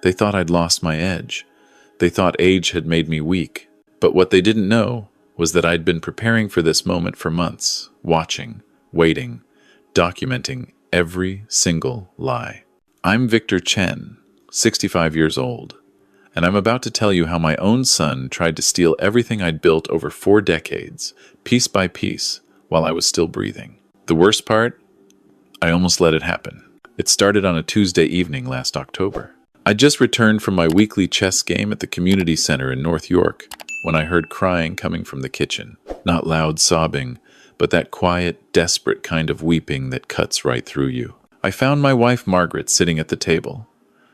They thought I'd lost my edge. They thought age had made me weak. But what they didn't know was that I'd been preparing for this moment for months, watching, waiting, documenting every single lie. I'm Victor Chen, 65 years old, and I'm about to tell you how my own son tried to steal everything I'd built over 4 decades, piece by piece, while I was still breathing. The worst part? I almost let it happen. It started on a Tuesday evening last October. I just returned from my weekly chess game at the community center in North York when I heard crying coming from the kitchen. Not loud sobbing, but that quiet, desperate kind of weeping that cuts right through you. I found my wife Margaret sitting at the table,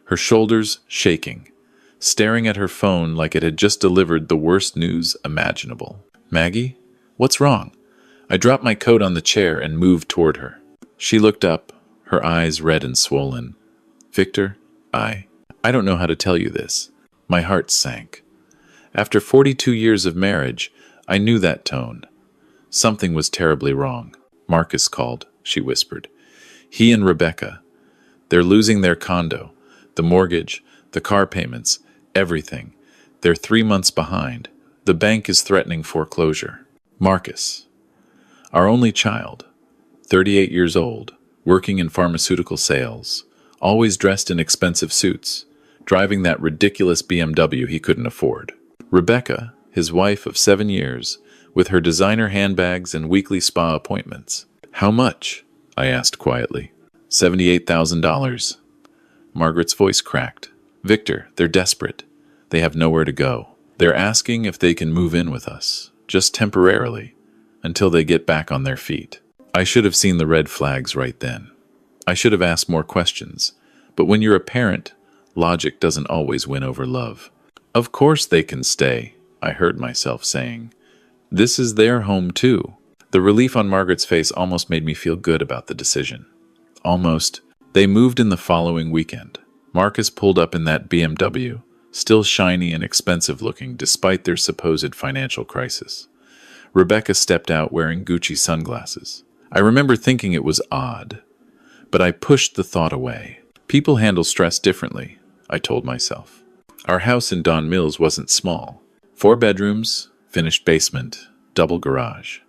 her shoulders shaking, staring at her phone like it had just delivered the worst news imaginable. "Maggie, what's wrong?" I dropped my coat on the chair and moved toward her. She looked up, her eyes red and swollen. "Victor, I don't know how to tell you this." My heart sank. After 42 years of marriage, I knew that tone. Something was terribly wrong. "Marcus called," she whispered. "He and Rebecca. They're losing their condo, the mortgage, the car payments, everything. They're 3 months behind. The bank is threatening foreclosure." Marcus, our only child, 38 years old, working in pharmaceutical sales, always dressed in expensive suits, driving that ridiculous BMW he couldn't afford. Rebecca, his wife of 7 years, with her designer handbags and weekly spa appointments. "How much?" I asked quietly. $78,000. Margaret's voice cracked. "Victor, they're desperate. They have nowhere to go. They're asking if they can move in with us, just temporarily, until they get back on their feet." I should have seen the red flags right then. I should have asked more questions. But when you're a parent, logic doesn't always win over love. "Of course they can stay," I heard myself saying. "This is their home too." The relief on Margaret's face almost made me feel good about the decision. Almost. They moved in the following weekend. Marcus pulled up in that BMW, still shiny and expensive looking despite their supposed financial crisis. Rebecca stepped out wearing Gucci sunglasses. I remember thinking it was odd, but I pushed the thought away. People handle stress differently, I told myself. Our house in Don Mills wasn't small. 4 bedrooms, finished basement, double garage.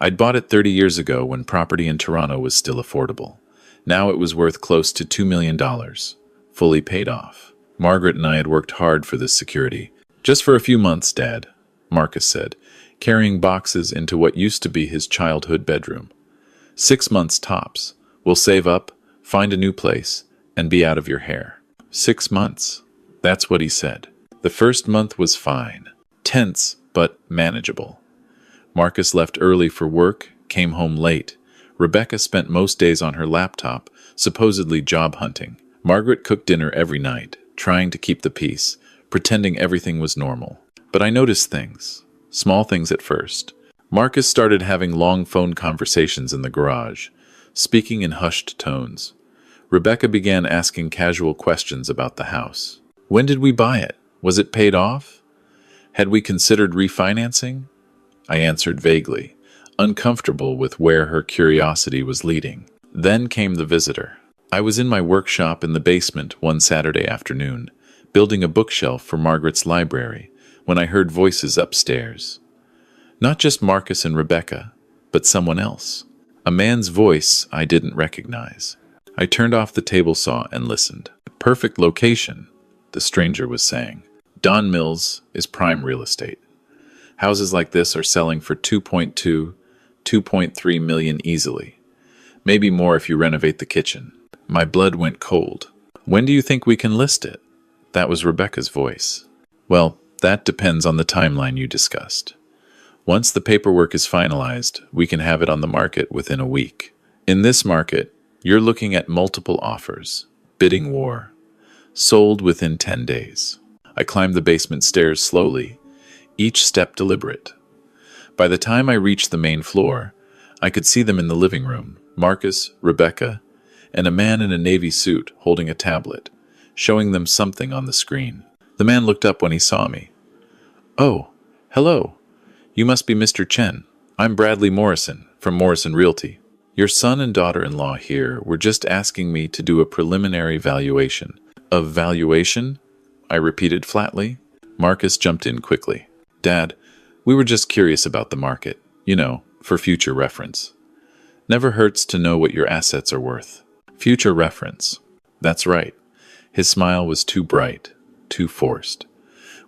I'd bought it 30 years ago when property in Toronto was still affordable. Now it was worth close to $2 million, fully paid off. Margaret and I had worked hard for this security. "Just for a few months, Dad," Marcus said, carrying boxes into what used to be his childhood bedroom. 6 months tops. We'll save up, find a new place, and be out of your hair. 6 months. That's what he said. The first month was fine. Tense, but manageable. Marcus left early for work, came home late. Rebecca spent most days on her laptop, supposedly job hunting. Margaret cooked dinner every night, trying to keep the peace, pretending everything was normal. But I noticed things. Small things at first. Marcus started having long phone conversations in the garage, speaking in hushed tones. Rebecca began asking casual questions about the house. When did we buy it? Was it paid off? Had we considered refinancing? I answered vaguely, uncomfortable with where her curiosity was leading. Then came the visitor. I was in my workshop in the basement one Saturday afternoon, building a bookshelf for Margaret's library, when I heard voices upstairs. Not just Marcus and Rebecca, but someone else. A man's voice I didn't recognize. I turned off the table saw and listened. "Perfect location," the stranger was saying. "Don Mills is prime real estate. Houses like this are selling for 2.2, 2.3 million easily. Maybe more if you renovate the kitchen." My blood went cold. "When do you think we can list it?" That was Rebecca's voice. "Well, that depends on the timeline you discussed. Once the paperwork is finalized, we can have it on the market within a week. In this market, you're looking at multiple offers, bidding war, sold within 10 days. I climbed the basement stairs slowly, each step deliberate. By the time I reached the main floor, I could see them in the living room, Marcus, Rebecca, and a man in a navy suit holding a tablet, showing them something on the screen. The man looked up when he saw me. "Oh, hello. You must be Mr. Chen. I'm Bradley Morrison, from Morrison Realty. Your son and daughter-in-law here were just asking me to do a preliminary valuation." "A valuation?" I repeated flatly. Marcus jumped in quickly. Dad, we were just curious about the market, for future reference. Never hurts to know what your assets are worth. Future reference. That's right. His smile was too bright, too forced.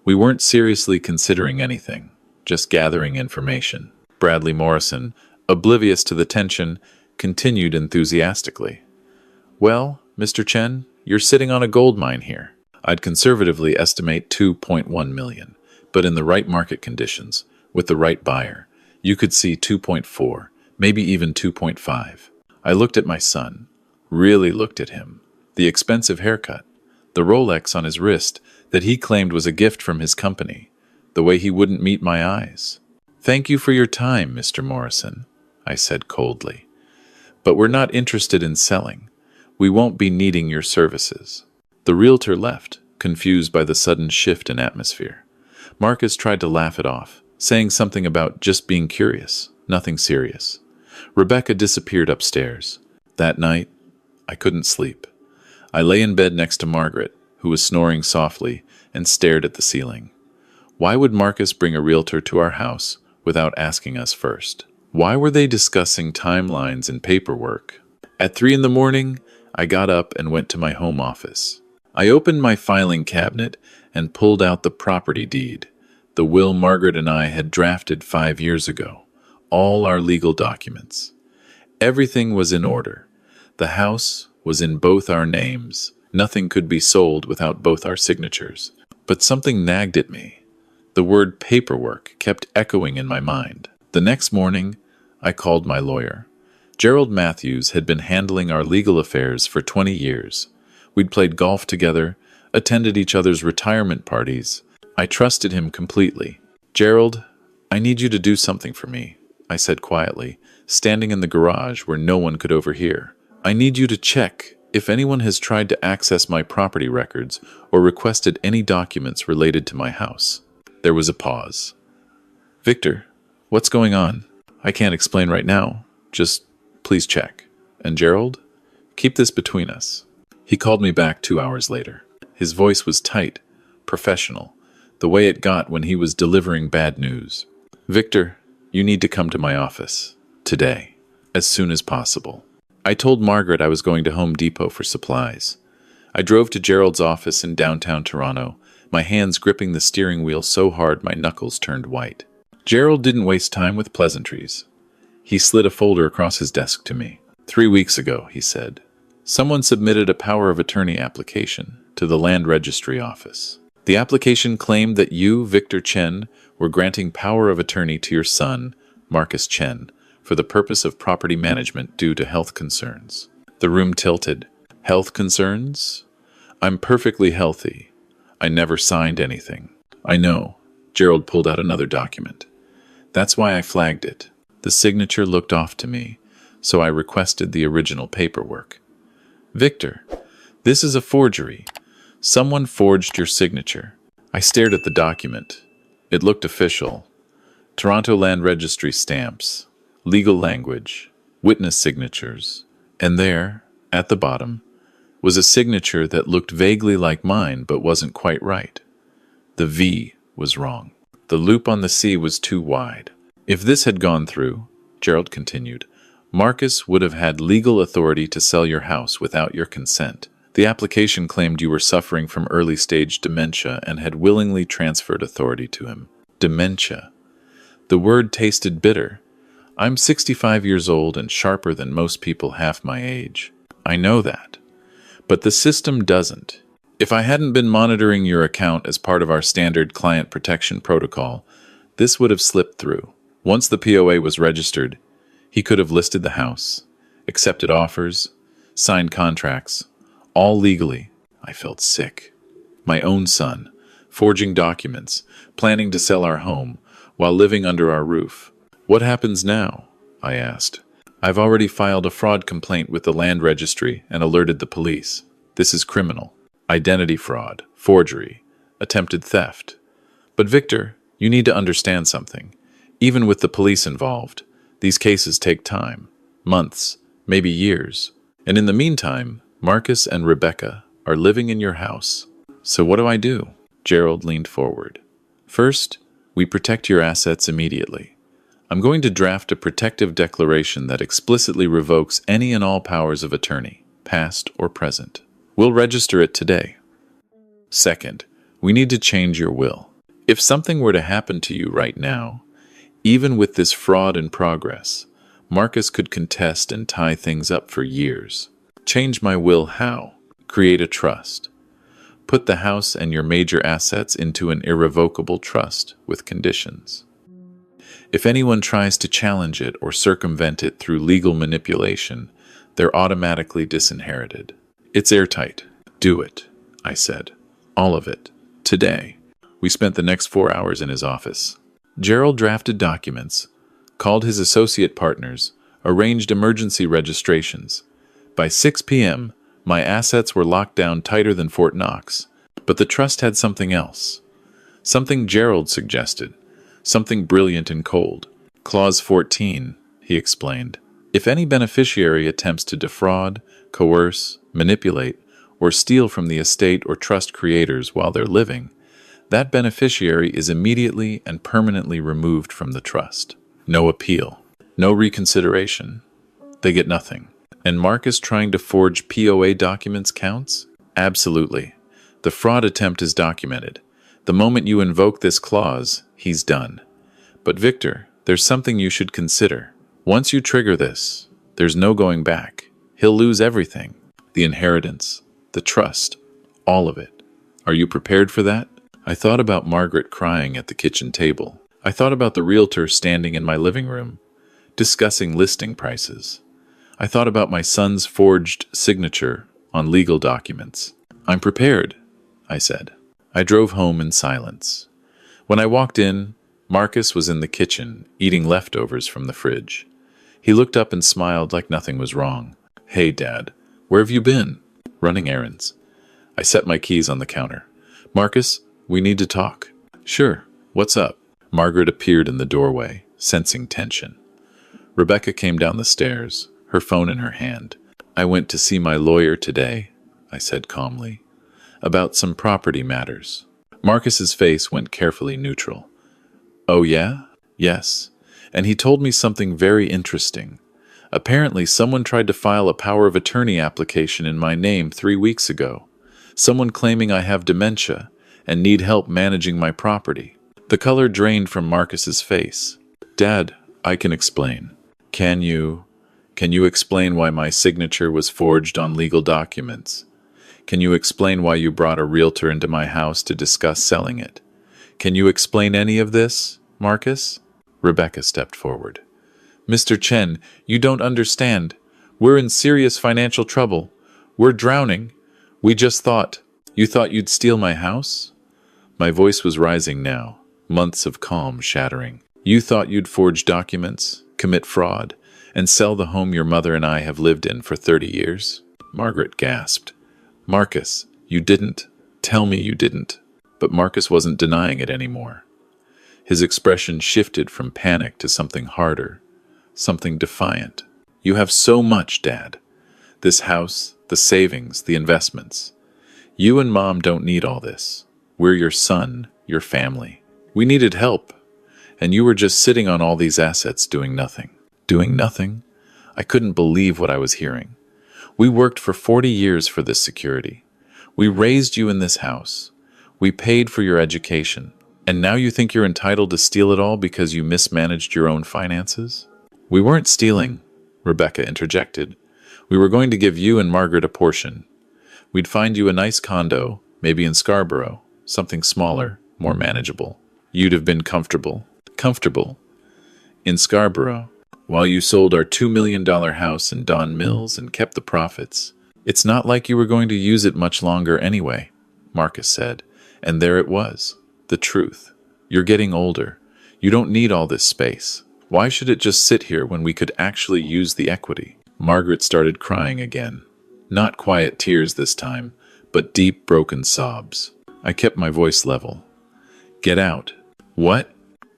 We weren't seriously considering anything, just gathering information. Bradley Morrison, oblivious to the tension, continued enthusiastically. Well, Mr. Chen, you're sitting on a gold mine here. I'd conservatively estimate 2.1 million, but in the right market conditions, with the right buyer, you could see 2.4, maybe even 2.5. I looked at my son, really looked at him. The expensive haircut, the Rolex on his wrist that he claimed was a gift from his company, the way he wouldn't meet my eyes. Thank you for your time, Mr. Morrison, I said coldly. But we're not interested in selling. We won't be needing your services. The realtor left, confused by the sudden shift in atmosphere. Marcus tried to laugh it off, saying something about just being curious, nothing serious. Rebecca disappeared upstairs. That night, I couldn't sleep. I lay in bed next to Margaret, who was snoring softly, and stared at the ceiling. Why would Marcus bring a realtor to our house without asking us first? Why were they discussing timelines and paperwork? At 3 a.m, I got up and went to my home office. I opened my filing cabinet and pulled out the property deed, the will Margaret and I had drafted 5 years ago, all our legal documents. Everything was in order. The house was in both our names. Nothing could be sold without both our signatures. But something nagged at me. The word paperwork kept echoing in my mind. The next morning, I called my lawyer. Gerald Matthews had been handling our legal affairs for 20 years. We'd played golf together, attended each other's retirement parties. I trusted him completely. Gerald, I need you to do something for me, I said quietly, standing in the garage where no one could overhear. I need you to check if anyone has tried to access my property records or requested any documents related to my house. There was a pause. Victor, what's going on? I can't explain right now. Just please check. And Gerald, keep this between us. He called me back 2 hours later. His voice was tight, professional, the way it got when he was delivering bad news. Victor, you need to come to my office. Today. As soon as possible. I told Margaret I was going to Home Depot for supplies. I drove to Gerald's office in downtown Toronto, my hands gripping the steering wheel so hard my knuckles turned white. Gerald didn't waste time with pleasantries. He slid a folder across his desk to me. 3 weeks ago, he said, someone submitted a power of attorney application to the Land Registry Office. The application claimed that you, Victor Chen, were granting power of attorney to your son, Marcus Chen, for the purpose of property management due to health concerns. The room tilted. Health concerns? I'm perfectly healthy. I never signed anything. I know. Gerald pulled out another document. That's why I flagged it. The signature looked off to me, so I requested the original paperwork. Victor, this is a forgery. Someone forged your signature. I stared at the document. It looked official. Toronto Land Registry stamps, legal language, witness signatures, and there, at the bottom, was a signature that looked vaguely like mine but wasn't quite right. The V was wrong. The loop on the C was too wide. If this had gone through, Gerald continued, Marcus would have had legal authority to sell your house without your consent. The application claimed you were suffering from early-stage dementia and had willingly transferred authority to him. Dementia. The word tasted bitter. I'm 65 years old and sharper than most people half my age. I know that. But the system doesn't. If I hadn't been monitoring your account as part of our standard client protection protocol, this would have slipped through. Once the POA was registered, he could have listed the house, accepted offers, signed contracts, all legally. I felt sick. My own son, forging documents, planning to sell our home, while living under our roof. What happens now? I asked. I've already filed a fraud complaint with the land registry and alerted the police. This is criminal. Identity fraud, forgery, attempted theft. But Victor, you need to understand something. Even with the police involved, these cases take time, months, maybe years. And in the meantime, Marcus and Rebecca are living in your house. So what do I do? Gerald leaned forward. First, we protect your assets immediately. I'm going to draft a protective declaration that explicitly revokes any and all powers of attorney, past or present. We'll register it today. Second, we need to change your will. If something were to happen to you right now, even with this fraud in progress, Marcus could contest and tie things up for years. Change my will how? Create a trust. Put the house and your major assets into an irrevocable trust with conditions. If anyone tries to challenge it or circumvent it through legal manipulation, they're automatically disinherited. It's airtight. Do it, I said. All of it. Today. We spent the next 4 hours in his office. Gerald drafted documents, called his associate partners, arranged emergency registrations. By 6 p.m., my assets were locked down tighter than Fort Knox. But the trust had something else. Something Gerald suggested. Something brilliant and cold. Clause 14, he explained. If any beneficiary attempts to defraud, coerce, manipulate, or steal from the estate or trust creators while they're living, that beneficiary is immediately and permanently removed from the trust. No appeal. No reconsideration. They get nothing. And Marcus trying to forge POA documents counts? Absolutely. The fraud attempt is documented. The moment you invoke this clause, he's done. But Victor, there's something you should consider. Once you trigger this, there's no going back. He'll lose everything. The inheritance, the trust, all of it. Are you prepared for that? I thought about Margaret crying at the kitchen table. I thought about the realtor standing in my living room, discussing listing prices. I thought about my son's forged signature on legal documents. I'm prepared, I said. I drove home in silence. When I walked in, Marcus was in the kitchen, eating leftovers from the fridge. He looked up and smiled like nothing was wrong. Hey, Dad, where have you been? Running errands. I set my keys on the counter. Marcus, we need to talk. Sure, what's up? Margaret appeared in the doorway, sensing tension. Rebecca came down the stairs, her phone in her hand. I went to see my lawyer today, I said calmly, about some property matters. Marcus's face went carefully neutral. Oh yeah? Yes. And he told me something very interesting. Apparently someone tried to file a power of attorney application in my name 3 weeks ago. Someone claiming I have dementia and need help managing my property. The color drained from Marcus's face. Dad, I can explain. Can you explain why my signature was forged on legal documents? Can you explain why you brought a realtor into my house to discuss selling it? Can you explain any of this, Marcus? Rebecca stepped forward. Mr. Chen, you don't understand. We're in serious financial trouble. We're drowning. We just thought. You thought you'd steal my house? My voice was rising now, months of calm shattering. You thought you'd forge documents, commit fraud, and sell the home your mother and I have lived in for 30 years? Margaret gasped. Marcus, you didn't. Tell me you didn't. But Marcus wasn't denying it anymore. His expression shifted from panic to something harder, something defiant. You have so much, Dad. This house, the savings, the investments. You and Mom don't need all this. We're your son, your family. We needed help. And you were just sitting on all these assets doing nothing. Doing nothing? I couldn't believe what I was hearing. We worked for 40 years for this security. We raised you in this house. We paid for your education. And now you think you're entitled to steal it all because you mismanaged your own finances? We weren't stealing, Rebecca interjected. We were going to give you and Margaret a portion. We'd find you a nice condo, maybe in Scarborough, something smaller, more manageable. You'd have been comfortable. Comfortable. In Scarborough, while you sold our $2 million house in Don Mills and kept the profits. It's not like you were going to use it much longer anyway, Marcus said. And there it was. The truth. You're getting older. You don't need all this space. Why should it just sit here when we could actually use the equity? Margaret started crying again. Not quiet tears this time, but deep, broken sobs. I kept my voice level. Get out. What?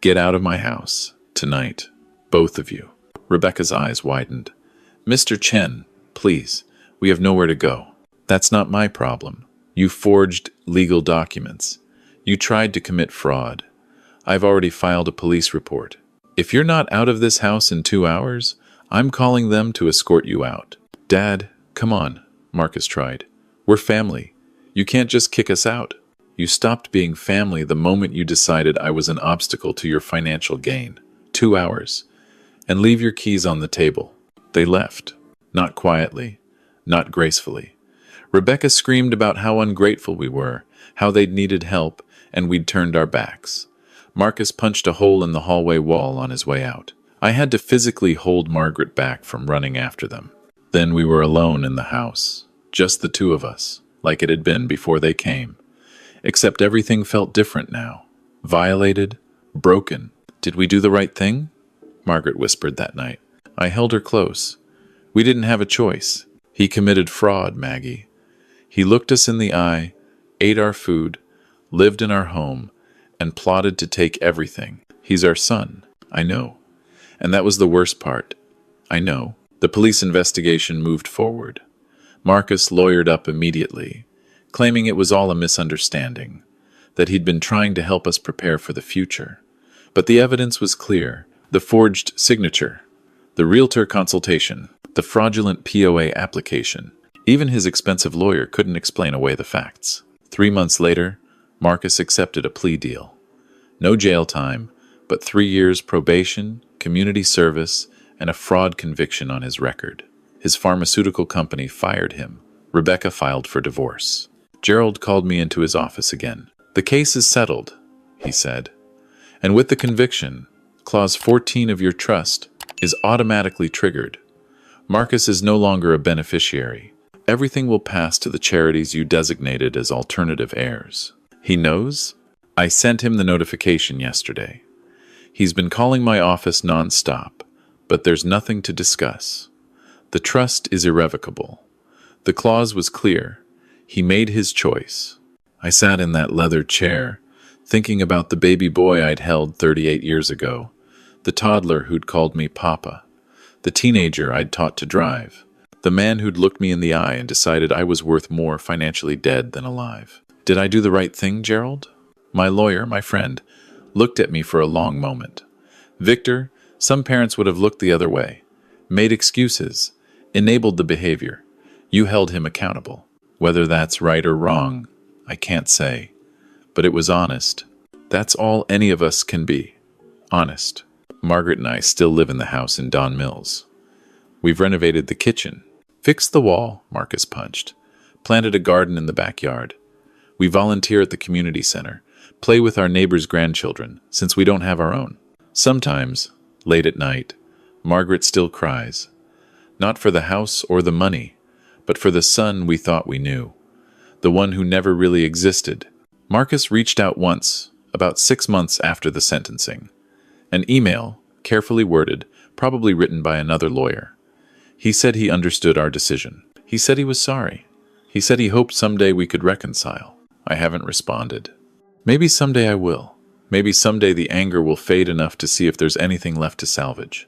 Get out of my house. Tonight. Both of you. Rebecca's eyes widened. Mr. Chen, please. We have nowhere to go. That's not my problem. You forged legal documents. You tried to commit fraud. I've already filed a police report. If you're not out of this house in 2 hours, I'm calling them to escort you out. Dad, come on, Marcus tried. We're family. You can't just kick us out. You stopped being family the moment you decided I was an obstacle to your financial gain. 2 hours. And leave your keys on the table. They left. Not quietly. Not gracefully. Rebecca screamed about how ungrateful we were, how they'd needed help, and we'd turned our backs. Marcus punched a hole in the hallway wall on his way out. I had to physically hold Margaret back from running after them. Then we were alone in the house. Just the two of us, like it had been before they came. Except everything felt different now. Violated, broken. Did we do the right thing? Margaret whispered that night. I held her close. We didn't have a choice. He committed fraud, Maggie. He looked us in the eye, ate our food, lived in our home, and plotted to take everything. He's our son. I know. And that was the worst part. I know. The police investigation moved forward. Marcus lawyered up immediately, claiming it was all a misunderstanding, that he'd been trying to help us prepare for the future. But the evidence was clear. The forged signature, the Realtor consultation, the fraudulent POA application. Even his expensive lawyer couldn't explain away the facts. 3 months later, Marcus accepted a plea deal. No jail time, but 3 years probation, community service, and a fraud conviction on his record. His pharmaceutical company fired him. Rebecca filed for divorce. Gerald called me into his office again. The case is settled, he said. And with the conviction, Clause 14 of your trust is automatically triggered. Marcus is no longer a beneficiary. Everything will pass to the charities you designated as alternative heirs. He knows? I sent him the notification yesterday. He's been calling my office non-stop, but there's nothing to discuss. The trust is irrevocable. The clause was clear. He made his choice. I sat in that leather chair, thinking about the baby boy I'd held 38 years ago, the toddler who'd called me Papa, the teenager I'd taught to drive, the man who'd looked me in the eye and decided I was worth more financially dead than alive. Did I do the right thing, Gerald? My lawyer, my friend, looked at me for a long moment. Victor, some parents would have looked the other way, made excuses, enabled the behavior. You held him accountable. Whether that's right or wrong, I can't say. But it was honest. That's all any of us can be. Honest. Margaret and I still live in the house in Don Mills. We've renovated the kitchen, fixed the wall, Marcus punched, planted a garden in the backyard. We volunteer at the community center, play with our neighbors' grandchildren, since we don't have our own. Sometimes, late at night, Margaret still cries. Not for the house or the money, but for the son we thought we knew. The one who never really existed. Marcus reached out once, about 6 months after the sentencing. An email, carefully worded, probably written by another lawyer. He said he understood our decision. He said he was sorry. He said he hoped someday we could reconcile. I haven't responded. Maybe someday I will. Maybe someday the anger will fade enough to see if there's anything left to salvage.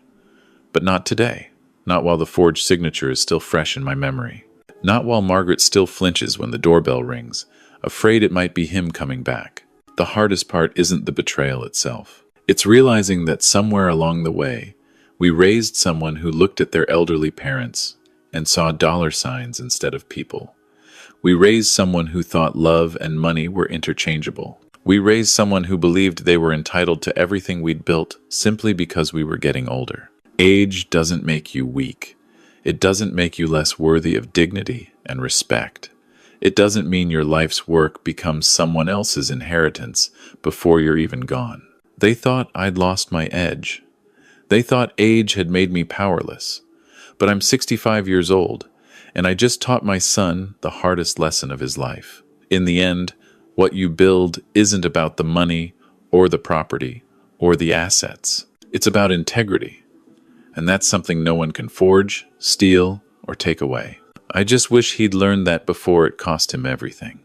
But not today. Not while the forged signature is still fresh in my memory. Not while Margaret still flinches when the doorbell rings, afraid it might be him coming back. The hardest part isn't the betrayal itself. It's realizing that somewhere along the way, we raised someone who looked at their elderly parents and saw dollar signs instead of people. We raised someone who thought love and money were interchangeable. We raised someone who believed they were entitled to everything we'd built simply because we were getting older. Age doesn't make you weak. It doesn't make you less worthy of dignity and respect. It doesn't mean your life's work becomes someone else's inheritance before you're even gone. They thought I'd lost my edge. They thought age had made me powerless. But I'm 65 years old, and I just taught my son the hardest lesson of his life. In the end, what you build isn't about the money or the property or the assets. It's about integrity. And that's something no one can forge, steal, or take away. I just wish he'd learned that before it cost him everything.